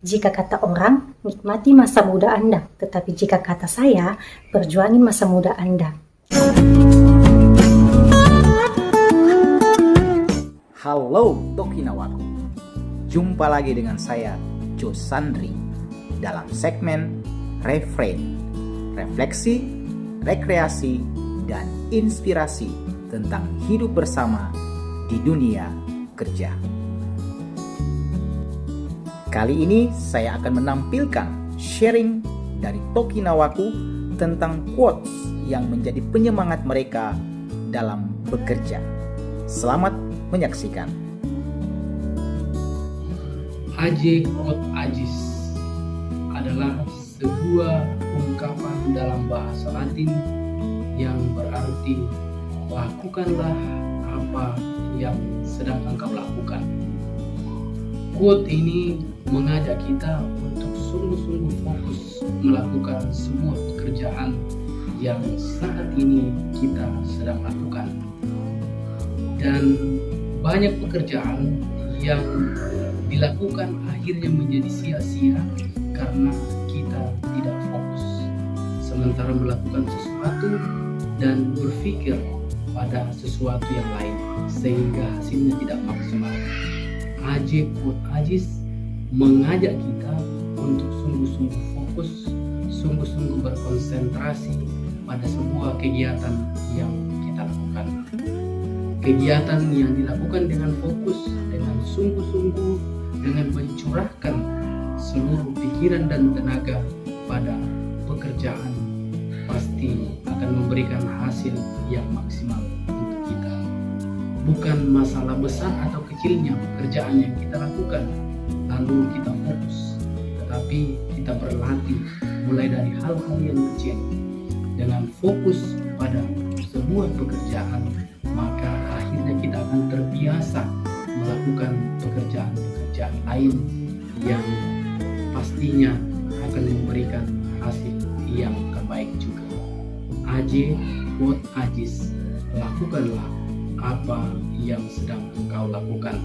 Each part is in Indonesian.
Jika kata orang, nikmati masa muda Anda, tetapi jika kata saya, perjuangin masa muda Anda. Halo Tokinawaku, jumpa lagi dengan saya Jo Sandri dalam segmen Refrain, refleksi, rekreasi, dan inspirasi tentang hidup bersama di dunia kerja. Kali ini saya akan menampilkan sharing dari Tokinawaku tentang quotes yang menjadi penyemangat mereka dalam bekerja. Selamat menyaksikan. Aje quote Ajis adalah sebuah ungkapan dalam bahasa Latin yang berarti lakukanlah apa yang sedang engkau lakukan. Quote ini mengajak kita untuk sungguh-sungguh fokus melakukan sebuah pekerjaan yang saat ini kita sedang lakukan. Dan banyak pekerjaan yang dilakukan akhirnya menjadi sia-sia karena kita tidak fokus. Sementara melakukan sesuatu dan berpikir pada sesuatu yang lain sehingga hasilnya tidak maksimal. Aje quote Ajis mengajak kita untuk sungguh-sungguh fokus, sungguh-sungguh berkonsentrasi pada sebuah kegiatan yang kita lakukan. Kegiatan yang dilakukan dengan fokus, dengan sungguh-sungguh, dengan mencurahkan seluruh pikiran dan tenaga pada pekerjaan pasti akan memberikan hasil yang maksimal untuk kita. Bukan masalah besar atau kecilnya pekerjaan yang kita lakukan lalu kita fokus, tetapi kita berlatih mulai dari hal-hal yang kecil. Dengan fokus pada sebuah pekerjaan, maka akhirnya kita akan terbiasa melakukan pekerjaan-pekerjaan lain yang pastinya akan memberikan hasil yang terbaik juga. Aje quote Ajis, lakukanlah apa yang sedang engkau lakukan.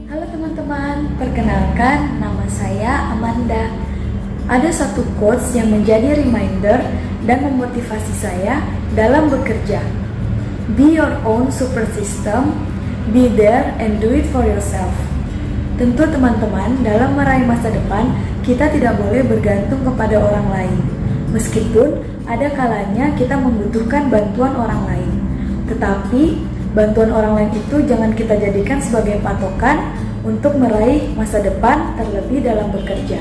Halo teman-teman, perkenalkan nama saya Amanda. Ada satu quotes yang menjadi reminder dan memotivasi saya dalam bekerja. Be your own super system, be there and do it for yourself. Tentu teman-teman, dalam meraih masa depan, kita tidak boleh bergantung kepada orang lain. Meskipun ada kalanya kita membutuhkan bantuan orang lain. Tetapi bantuan orang lain itu jangan kita jadikan sebagai patokan untuk meraih masa depan terlebih dalam bekerja.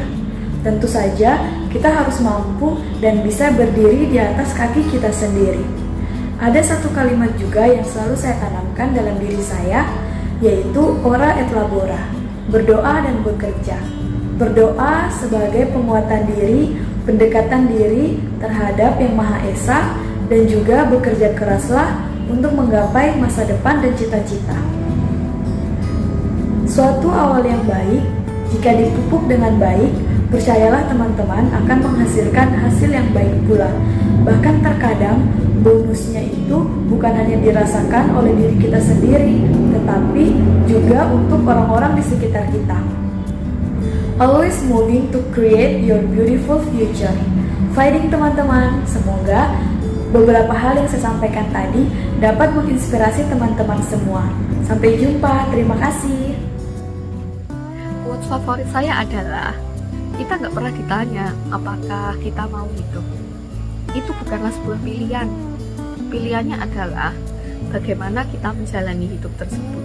Tentu saja kita harus mampu dan bisa berdiri di atas kaki kita sendiri. Ada satu kalimat juga yang selalu saya tanamkan dalam diri saya, yaitu ora et labora, berdoa dan bekerja. Berdoa sebagai penguatan diri, pendekatan diri terhadap Yang Maha Esa, dan juga bekerja keraslah untuk menggapai masa depan dan cita-cita. Suatu awal yang baik, jika dipupuk dengan baik, percayalah teman-teman akan menghasilkan hasil yang baik pula. Bahkan terkadang bonusnya itu bukan hanya dirasakan oleh diri kita sendiri, tetapi juga untuk orang-orang di sekitar kita. Always moving to create your beautiful future. Fighting teman-teman, semoga beberapa hal yang saya sampaikan tadi dapat menginspirasi teman-teman semua. Sampai jumpa, terima kasih. Quotes favorit saya adalah, kita nggak pernah ditanya apakah kita mau hidup. Itu bukanlah sebuah pilihan. Pilihannya adalah bagaimana kita menjalani hidup tersebut.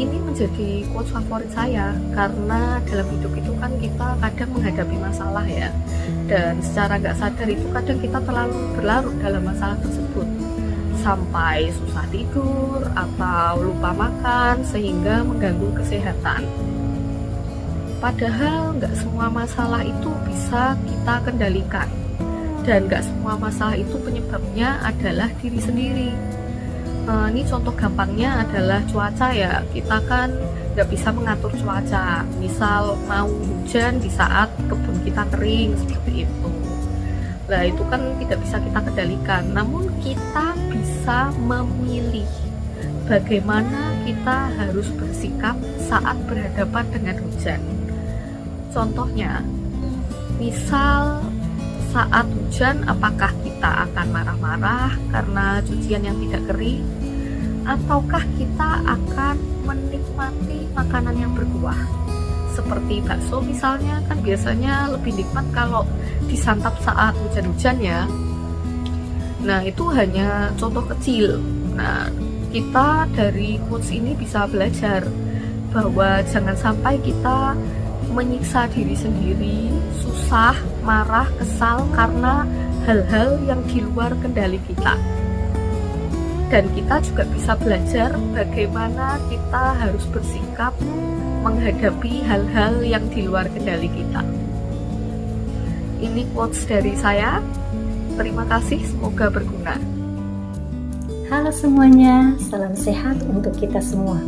Ini menjadi quotes favorit saya karena dalam hidup itu kan kita kadang menghadapi masalah ya, dan secara nggak sadar itu kadang kita terlalu berlarut dalam masalah tersebut sampai susah tidur atau lupa makan sehingga mengganggu kesehatan. Padahal nggak semua masalah itu bisa kita kendalikan, dan nggak semua masalah itu penyebabnya adalah diri sendiri. Ini contoh gampangnya adalah cuaca ya, kita kan nggak bisa mengatur cuaca. Misal mau hujan di saat kebun kita kering seperti itu. Nah itu kan tidak bisa kita kendalikan, namun kita bisa memilih bagaimana kita harus bersikap saat berhadapan dengan hujan. Contohnya, misal saat hujan, apakah kita akan marah-marah karena cucian yang tidak kering, ataukah kita akan menikmati makanan yang berkuah? Seperti bakso misalnya, kan biasanya lebih nikmat kalau disantap saat hujan-hujan ya. Nah, itu hanya contoh kecil. Nah, kita dari quotes ini bisa belajar bahwa jangan sampai kita menyiksa diri sendiri, susah, marah, kesal karena hal-hal yang di luar kendali kita. Dan kita juga bisa belajar bagaimana kita harus bersikap menghadapi hal-hal yang di luar kendali kita. Ini quotes dari saya. Terima kasih, semoga berguna. Halo semuanya, salam sehat untuk kita semua.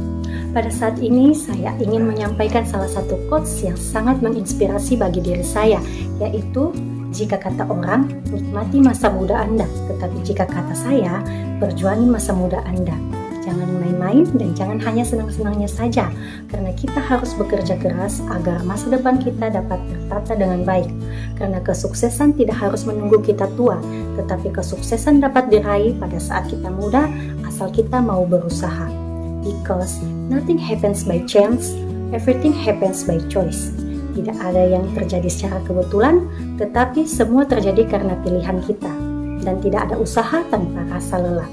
Pada saat ini saya ingin menyampaikan salah satu quotes yang sangat menginspirasi bagi diri saya, yaitu jika kata orang, nikmati masa muda Anda, tetapi jika kata saya, perjuangi masa muda Anda. Jangan main-main dan jangan hanya senang-senangnya saja, karena kita harus bekerja keras agar masa depan kita dapat tertata dengan baik. Karena kesuksesan tidak harus menunggu kita tua, tetapi kesuksesan dapat diraih pada saat kita muda, asal kita mau berusaha. Because nothing happens by chance, everything happens by choice. Tidak ada yang terjadi secara kebetulan, tetapi semua terjadi karena pilihan kita. Dan tidak ada usaha tanpa rasa lelah.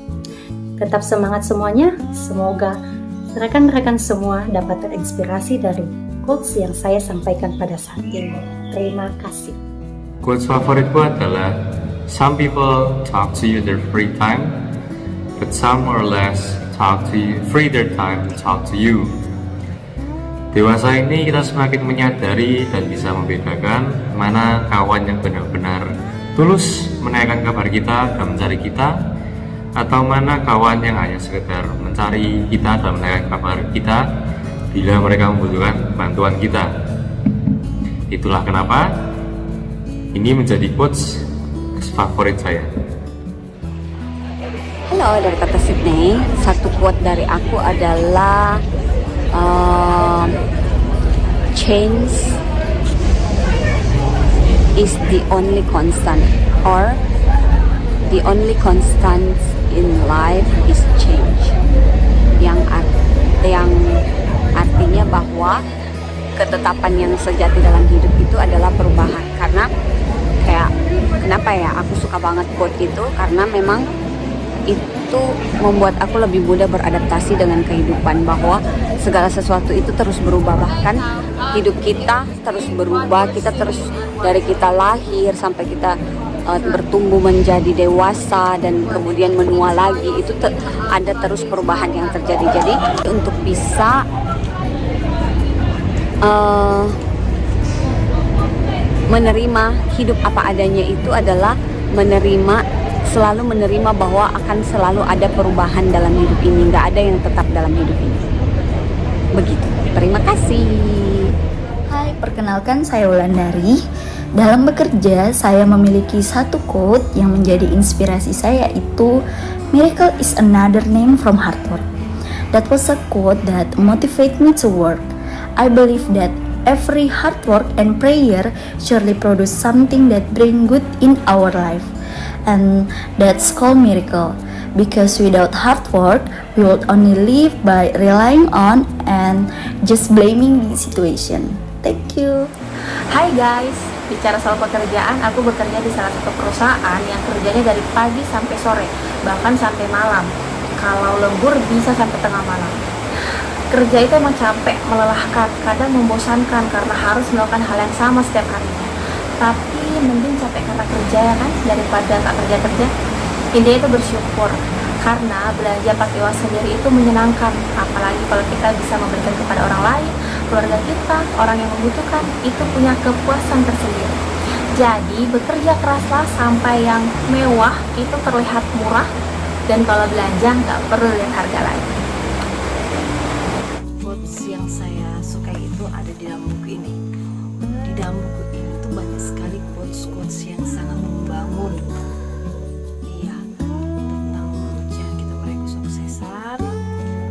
Tetap semangat semuanya, semoga rekan-rekan semua dapat terinspirasi dari quotes yang saya sampaikan pada saat ini. Terima kasih. Quotes favoritku adalah, some people talk to you in their free time, but some more or less free their time to talk to you. Dewasa ini kita semakin menyadari dan bisa membedakan mana kawan yang benar-benar tulus menanyakan kabar kita dan mencari kita, atau mana kawan yang hanya sekedar mencari kita dan menanyakan kabar kita bila mereka membutuhkan bantuan kita. Itulah kenapa ini menjadi quotes favorit saya. Halo, dari kata Sydney. Satu quote dari aku adalah change is the only constant, or the only constant in life is change. Yang artinya bahwa ketetapan yang sejati dalam hidup itu adalah perubahan. Karena kenapa ya aku suka banget quote itu, karena memang itu membuat aku lebih mudah beradaptasi dengan kehidupan, bahwa segala sesuatu itu terus berubah. Bahkan hidup kita terus berubah, kita terus dari kita lahir sampai kita bertumbuh menjadi dewasa dan kemudian menua lagi, itu ada terus perubahan yang terjadi. Jadi untuk bisa menerima hidup apa adanya itu adalah selalu menerima bahwa akan selalu ada perubahan dalam hidup ini, nggak ada yang tetap dalam hidup ini. Begitu. Terima kasih. Hai, perkenalkan saya Wulandari. Dalam bekerja, saya memiliki satu quote yang menjadi inspirasi saya, itu miracle is another name from hard work. That was a quote that motivated me to work. I believe that every hard work and prayer surely produce something that bring good in our life. And that's called miracle, because without hard work we would only live by relying on and just blaming the situation. Thank you. Hai guys, bicara soal pekerjaan, aku bekerja di salah satu perusahaan yang kerjanya dari pagi sampai sore, bahkan sampai malam. Kalau lembur bisa sampai tengah malam. Kerja itu emang capek, melelahkan, kadang membosankan karena harus melakukan hal yang sama setiap harinya. Tapi mending capek karena kerja ya kan, daripada nggak kerja-kerja. Intinya itu bersyukur, karena belanja pakai uang sendiri itu menyenangkan, apalagi kalau kita bisa memberikan kepada orang lain, keluarga kita, orang yang membutuhkan, itu punya kepuasan tersendiri. Jadi bekerja keraslah sampai yang mewah itu terlihat murah, dan kalau belanja nggak perlu lihat harga lagi. Quotes yang saya sukai itu ada di dalam buku ini. Di dalam buku ini tuh banyak sekali quotes yang sangat membangun. Iya, tentang jangan kita meraih kesuksesan,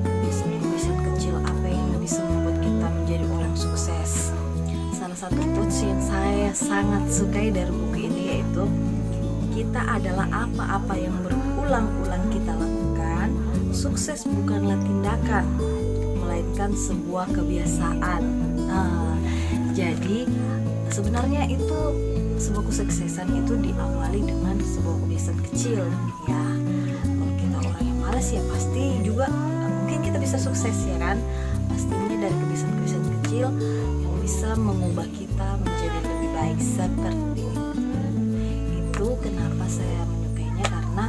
kebiasaan kecil apa yang bisa membuat kita menjadi orang sukses. Salah satu satu quotes yang saya sangat sukai dari buku ini, yaitu kita adalah apa-apa yang berulang-ulang kita lakukan. Sukses bukanlah tindakan, melainkan sebuah kebiasaan. Jadi sebenarnya itu sebuah kesuksesan itu diawali dengan sebuah kebiasaan kecil. Ya, kalau kita orang yang malas ya pasti juga mungkin kita bisa sukses, ya kan? Pastinya dari kebiasaan-kebiasaan kecil yang bisa mengubah kita menjadi lebih baik seperti itu. Itu kenapa saya menyukainya, karena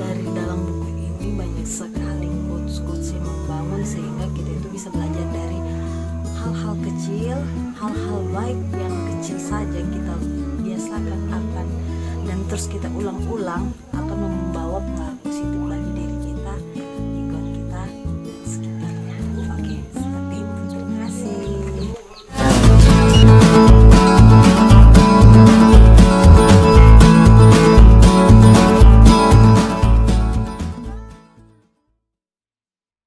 dari dalam buku ini banyak sekali quotes-quotes yang membangun sehingga kita itu bisa belajar dari hal-hal kecil, hal-hal baik yang kecil saja kita biasakan akan dan terus kita ulang-ulang akan membawa pengaruh positif